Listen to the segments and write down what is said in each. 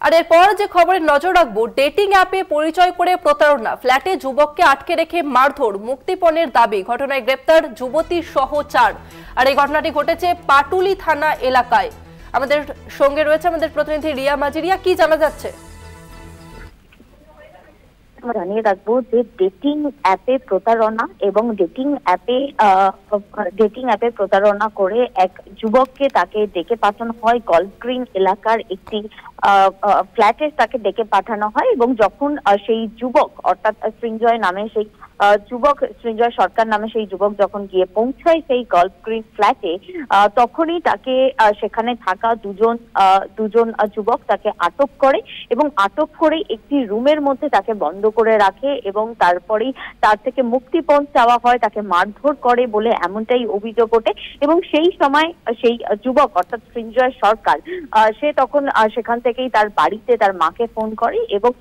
আর এরপর যে খবরে নজর রাখবো, ডেটিং অ্যাপে পরিচয় করে প্রতারণা, ফ্ল্যাটে যুবককে আটকে রেখে মারধর, মুক্তিপণের দাবি, ঘটনায় গ্রেপ্তার যুবতী সহ 4। আর এই ঘটনাটি ঘটেছে পাটুলি থানা এলাকায়। আমাদের সঙ্গে রয়েছে আমাদের প্রতিনিধি রিয়া মাজিরিয়া। কি জানা যাচ্ছে? জানিয়ে রাখবো যে ডেটিং অ্যাপে প্রতারণা এবং ডেটিং অ্যাপে প্রতারণা করে এক যুবককে তাকে ডেকে পাঠানো হয় গল্ফ গ্রিন এলাকার একটি ফ্ল্যাটে। তাকে ডেকে পাঠানো হয় এবং যখন সেই যুবক অর্থাৎ সৃঞ্জয় নামে সেই সৃঞ্জয় সরকার নামে সেই যুবক যখন গিয়ে পৌঁছায় সেই গল্ফ গ্রিন ফ্ল্যাটে, তখনই তাকে সেখানে থাকা দুজন যুবক তাকে আটক করে এবং আটক করে একটি রুমের মধ্যে তাকে বন্ধ করে রাখে এবং তারপরেই তার থেকে মুক্তিপণ চাওয়া হয়, তাকে মারধর করে বলে এমনটাই অভিযোগ ওঠে। এবং সেই সময় সেই যুবক অর্থাৎ সৃঞ্জয় সরকার সে তখন সেখান থেকেই তার বাড়িতে তার মাকে ফোন করে এবং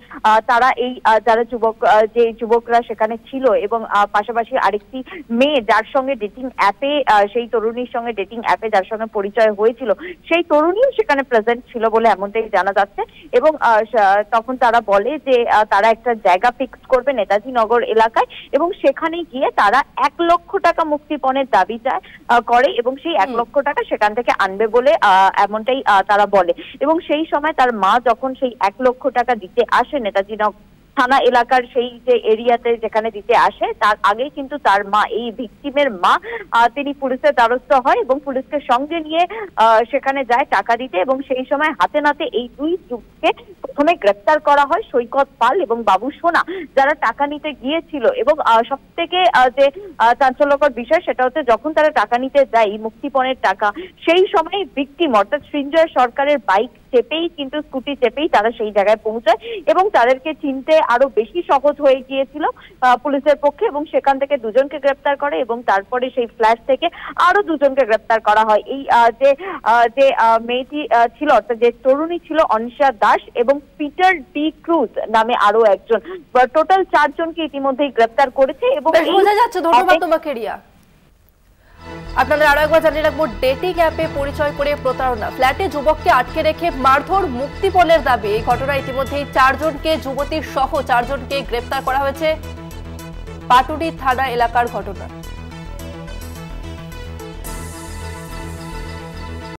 তারা এই যারা যে যুবকরা সেখানে ছিল এবং পাশাপাশি আরেকটি মেয়ে যার সঙ্গে ডেটিং অ্যাপে সেই তরুণীর সঙ্গে ডেটিং অ্যাপে যার সঙ্গে পরিচয় হয়েছিল সেই তরুণীও সেখানে প্রেজেন্ট ছিল বলে এমনটাই জানা যাচ্ছে। এবং তখন তারা বলে যে তারা একটা জায়গা ফিক্স করবে নেতাজি নগর এলাকায় এবং সেখানে গিয়ে তারা 1 লক্ষ টাকা মুক্তিপণের দাবি করে এবং সেই 1 লক্ষ টাকা সেখান থেকে আনবে বলে এমনটাই তারা বলে। এবং সেই সময় তার মা যখন সেই 1 লক্ষ টাকা দিতে আসে নেতাজি থানা এলাকার সেই যে এরিয়াতে যেখানে দিতে আসে, তার আগেই কিন্তু তার মা, এই ভিকটিমের মা, তিনি পুলিশের দ্বারস্থ হয় এবং পুলিশকে সঙ্গে নিয়ে সেখানে যায় টাকা দিতে। এবং সেই সময় হাতে নাতে এই 2 যুবককে প্রথমে গ্রেপ্তার করা হয়, সৈকত পাল এবং বাবু সোনা, যারা টাকা নিতে গিয়েছিল। এবং সব থেকে যে চাঞ্চল্যকর বিষয় সেটা হচ্ছে যখন তারা টাকা নিতে যায় মুক্তিপণের টাকা, সেই সময় ভিকটিম অর্থাৎ সৃঞ্জয় সরকারের বাইক চেপেই কিন্তু স্কুটি চেপেই তারা সেই জায়গায় পৌঁছায় এবং তাদেরকে চিনতে আরো বেশি সহজ হয়ে গিয়েছিল পুলিশের পক্ষে। এবং সেখান থেকে 2 জনকে গ্রেপ্তার করে এবং তারপরে সেই ফ্ল্যাট থেকে আরো 2 জনকে গ্রেপ্তার করা হয়। এই যে মেয়েটি ছিল অর্থাৎ যে তরুণী ছিল অনিশা দাস এবং পিটার ডি ক্রুজ নামে আরো একজন, টোটাল 4 জনকে ইতিমধ্যেই গ্রেপ্তার করেছে। এবং বোঝা যাচ্ছে। ধন্যবাদ তোমাকে রিয়া। আপনাদের আরো একবার জানিয়ে রাখবো, ডেটিং অ্যাপে পরিচয় করে প্রতারণা, ফ্ল্যাটে যুবককে আটকে রেখে মারধর, মুক্তিপণের দাবি। এই ঘটনায় ইতিমধ্যেই 4 জনকে, যুবতীর সহ 4 জনকে গ্রেপ্তার করা হয়েছে। পাটুলি থানা এলাকার ঘটনা।